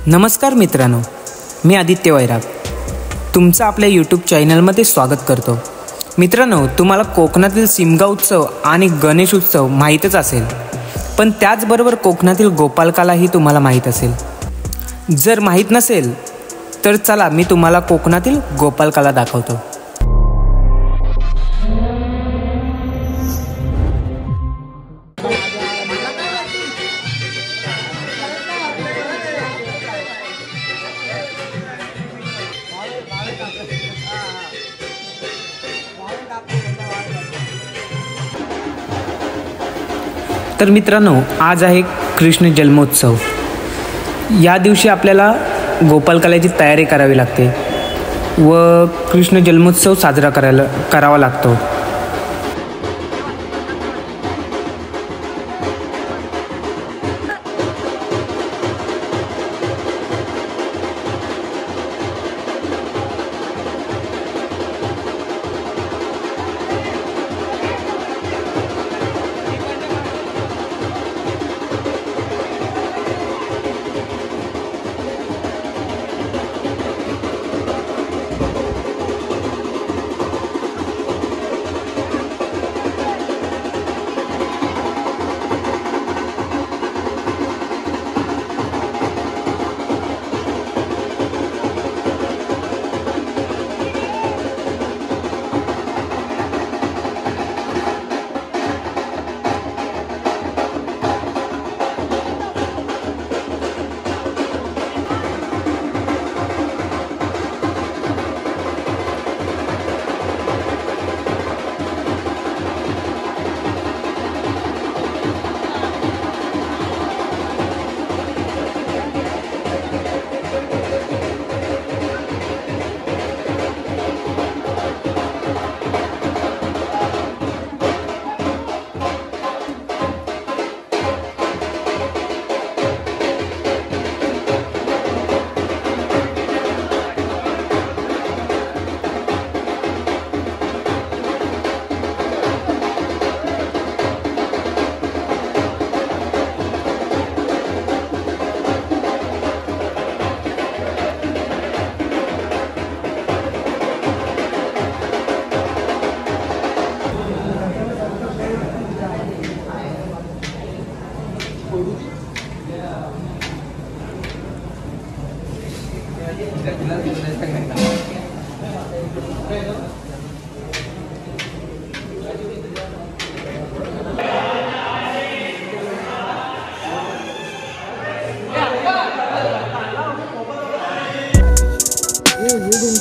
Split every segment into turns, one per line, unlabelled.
नमस्कार मित्रांनो, मी आदित्य वैराग तुमचं आपल्या यूट्यूब चॅनलमध्ये स्वागत करतो। मित्रांनो, तुम्हाला कोकणातील शिमगा उत्सव आणि गणेश उत्सव माहीतच असेल, पण त्याचबरोबर कोकणातील गोपालकालाही तुम्हाला माहीत असेल। जर माहीत नसेल तर चला मी तुम्हाला कोकणातील गोपालकाला दाखवतो। तर मित्रांनो, आज आहे कृष्ण जन्मोत्सव। या दिवशी आपल्याला गोपालकालाची तयारी करावी लागते व कृष्ण जन्मोत्सव साजरा करावा लागतो।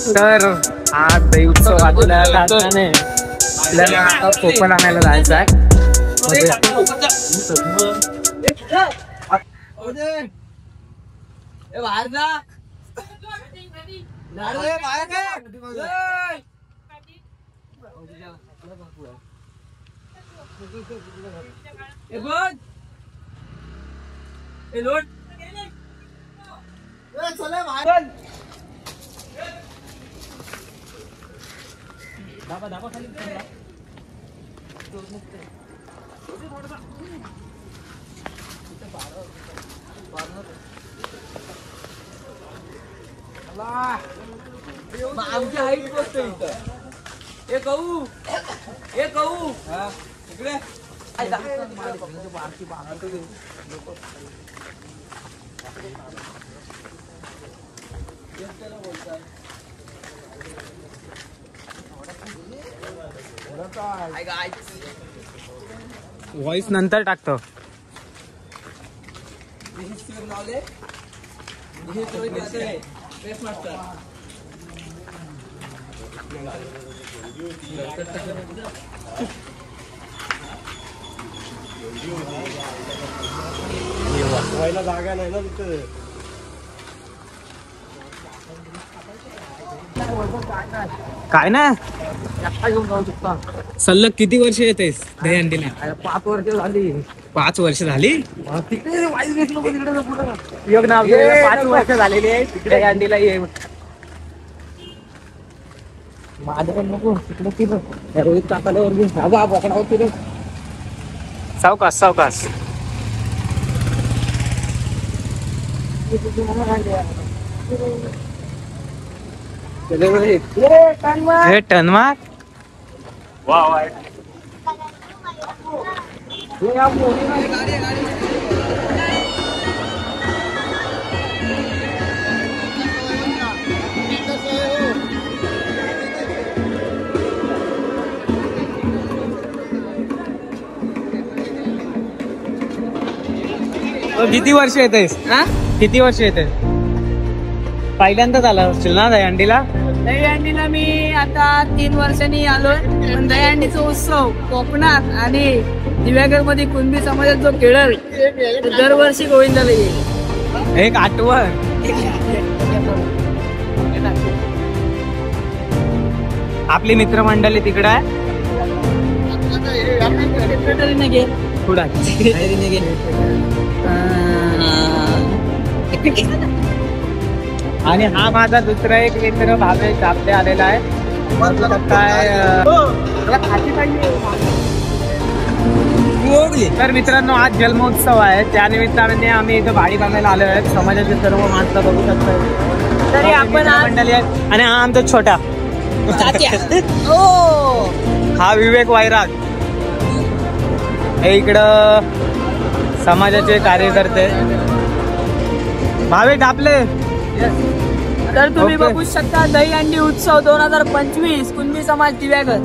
तर आज दही उत्सव आपल्याला कोकण आणायला जायचं आहे।
आमची हाईट बसतो इथं। हे गहू इकडे
व्हॉइस नंतर टाकतो।
जागा नाही ना तिथे।
काय ना
घेऊन जाऊ शकता।
सलग किती वर्ष येतेस दहीहंडीला?
5 वर्ष झाली।
5 वर्ष झाली?
तिकडे वाईस घेतलं तिकडे पुढे योग नाव 5 वर्ष झालेली आहे तिकडे दहीहंडीला ये। माझं पण नको तिकडे तिकडे रोहित काकाला वर घेऊन बाबा बोकडा होती। सावकाश
हे टन मार किती वर्ष येतेस? किती वर्ष येते? पहिल्यांदाच आला असतील ना दहीहंडीला?
दहीहंडीला मी आता 3 वर्षांनी आलोय. पण दहीहंडीचा उत्सव कोकणात आणि दिव्यागर मध्ये कुणबी समाजात जो खेळल दरवर्षी गोविंदाला येईल.
एक आठवण. आपली मित्रमंडळी तिकडे आहे. पुढे आणि हा माझा दुसरा एक मित्र भावेश आपले आलेला आहे. तर मित्रांनो आज जन्मोत्सव आहे. त्यानिमित्ताने आम्ही इथं भाडी बांधायला आलो आहेत. समाजाचे सर्व माणसं बघू शकतो.
तरी आपण
मंडळी आहेत. आणि हा आमचा छोटा हा विवेक वैराग. हे इकडं समाजाचे कार्यकर्ते भावेश आपले.
तर तुम्ही बघू शकता दहीहंडी उत्सव 2025 कुणबी समाज दिव्यागर.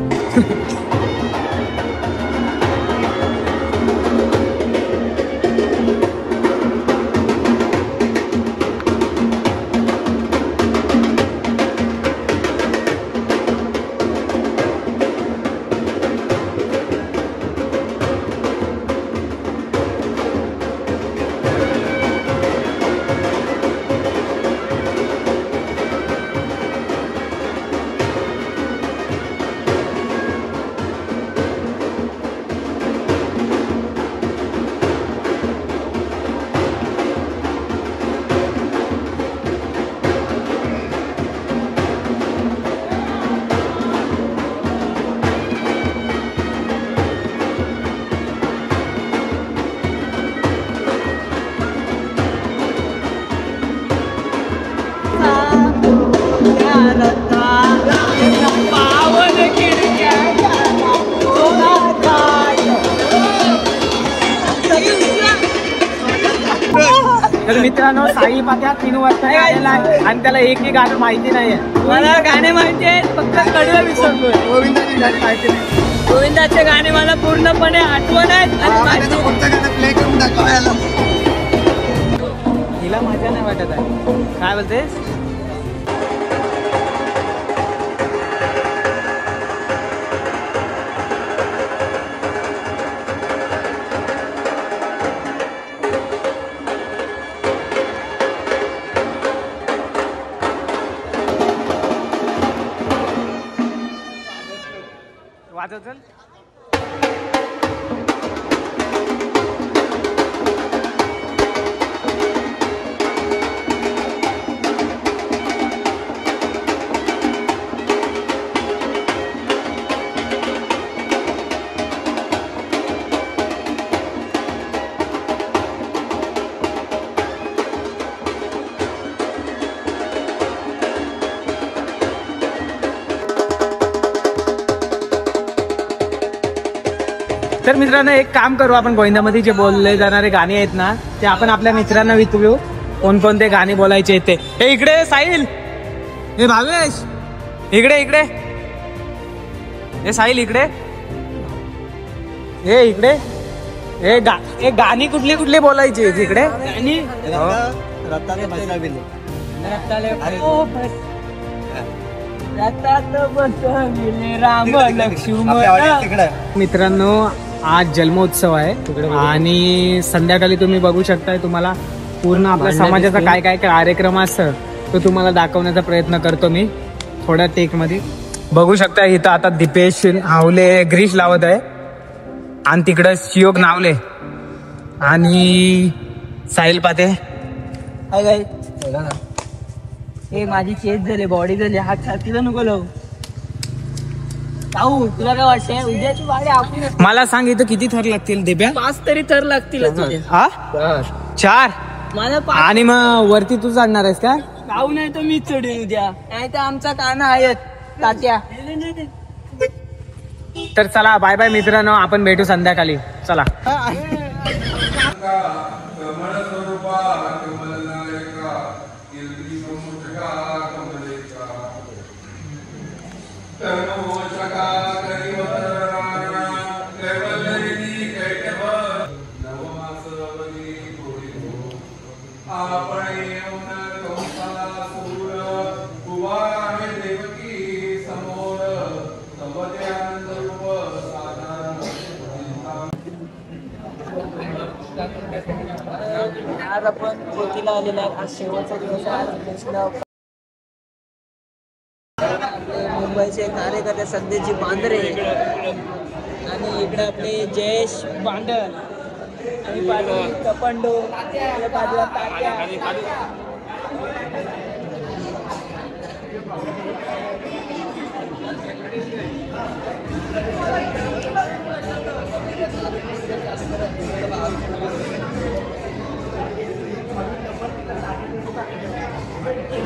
तर मित्रांनो साई पात्या 3 वाजता आलेला आहे आणि त्याला एकही गाणं माहिती नाहीये.
मला गाणे माहिती आहेत, फक्त कडलं विसरलोय. गोविंदाची गाणी माहिती नाही. गोविंदाचे गाणे मला पूर्णपणे आठवण आहेत.
हिला मजा नाही वाटत आहे. काय बोलतेस? वाजव चल. तर मित्रांनो एक काम करू आपण. गोविंदामध्ये जे बोलले जाणारे गाणी आहेत ना ते आपण आपल्या मित्रांना विचारू कोणकोणते गाणी बोलायचे ते. हे इकडे साहिल. हे भावेश इकडे इकडे. हे साहिल इकडे. हे इकडे. हे गाणी कुठली कुठली बोलायची तिकडे? गाणी राम लक्ष्मण. मित्रांनो आज जन्मोत्सव आहे आणि संध्याकाळी तुम्ही बघू शकताय. तुम्हाला पूर्ण आपल्या समाजाचा काय काय कार्यक्रम असतं तो तुम्हाला दाखवण्याचा प्रयत्न करतो मी थोड्या टेक मध्ये. बघू शकता इथं आता दीपेश नावले ग्रीश लावत आहे आणि तिकडं शियोग नावले आणि साहिल पाते.
हे माझी चेस झाली, बॉडी झाली. हात छातीला नको लावू. तुला काय वाटतंय उद्याची वाडी आपण?
मला सांग इथं किती थर लागतील दिप्या?
5 तरी थर लागतील.
4
मला
आणि मग वरती तू चढणार आहेस का?
गाऊ नाही तर मीच चढीन उद्या, नाही तर आमचा काना आहेत तात्या.
तर चला बाय बाय मित्रांनो, आपण भेटू संध्याकाळी. चला.
आज आपण पोतीला आलेला आहे. आज शेवटचा दिवस आहे. मुंबईचे कार्यकर्ते सध्याची बांदरे आणि इकडे आपले जयेश बांडर आणि पाटील कपंडो बाजूला तात्या.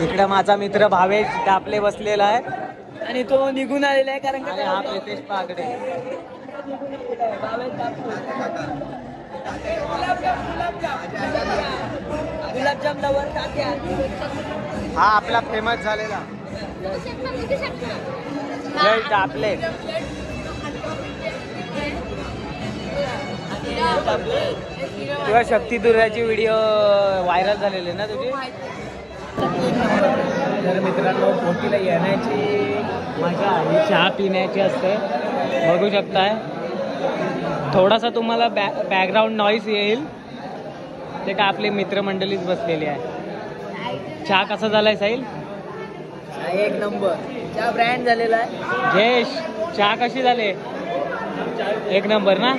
इकडे माझा मित्र भावेश दापले बसलेला आहे
आणि तो निघून आलेला आहे कारण
आणि हा प्रितेश पागडे.
गुलाबजाम लवर तात्या.
हा आपला फेमस झालेला जय दापले. किंवा शक्ती दुर्गाची व्हिडिओ व्हायरल झालेली ना तुझी. तर मित्रांनो पोतीला येण्याची मजा आणि चहा पिण्याची असते. बघू शकताय थोडासा तुम्हाला बॅकग्राऊंड नॉईज येईल, ते का आपली मित्रमंडळीच बसलेली आहे. चहा कसा झालाय साहिल?
एक नंबर चहा ब्रँड झालेला आहे.
जयेश चहा कशी झाले? एक नंबर ना.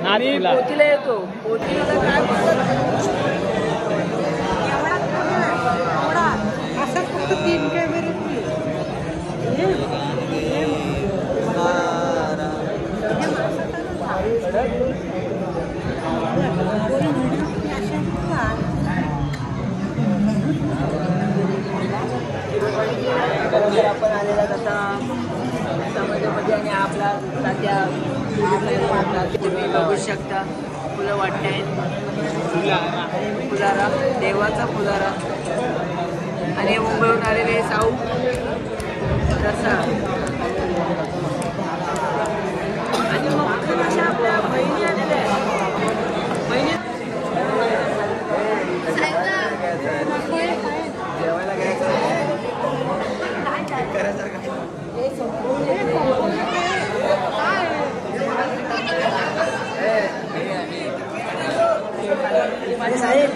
पोतीला येतो. पोतीला काय असं फक्त 3 कॅमेरे. आपण आलेला तसा समाजामध्ये आणि आपला तात्या तुम्ही बघू शकता. फुलं वाटत फुलारा, देवाचा फुलारा. आणि मुंबईहून आलेले साऊ रसा आणि मग अशा आपल्या बहिणी आलेल्या आहेत. बहिणी जेवायला घ्यायचं माझे साहेब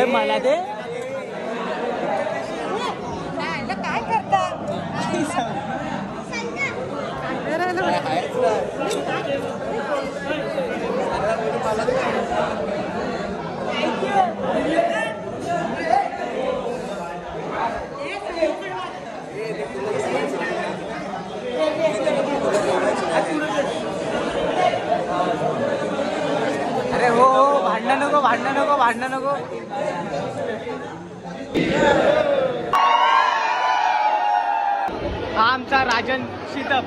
मला ते
काय करता.
अरे हो भांडण नको भांडण नको भांडण नको. हा आमचा राजन शितप.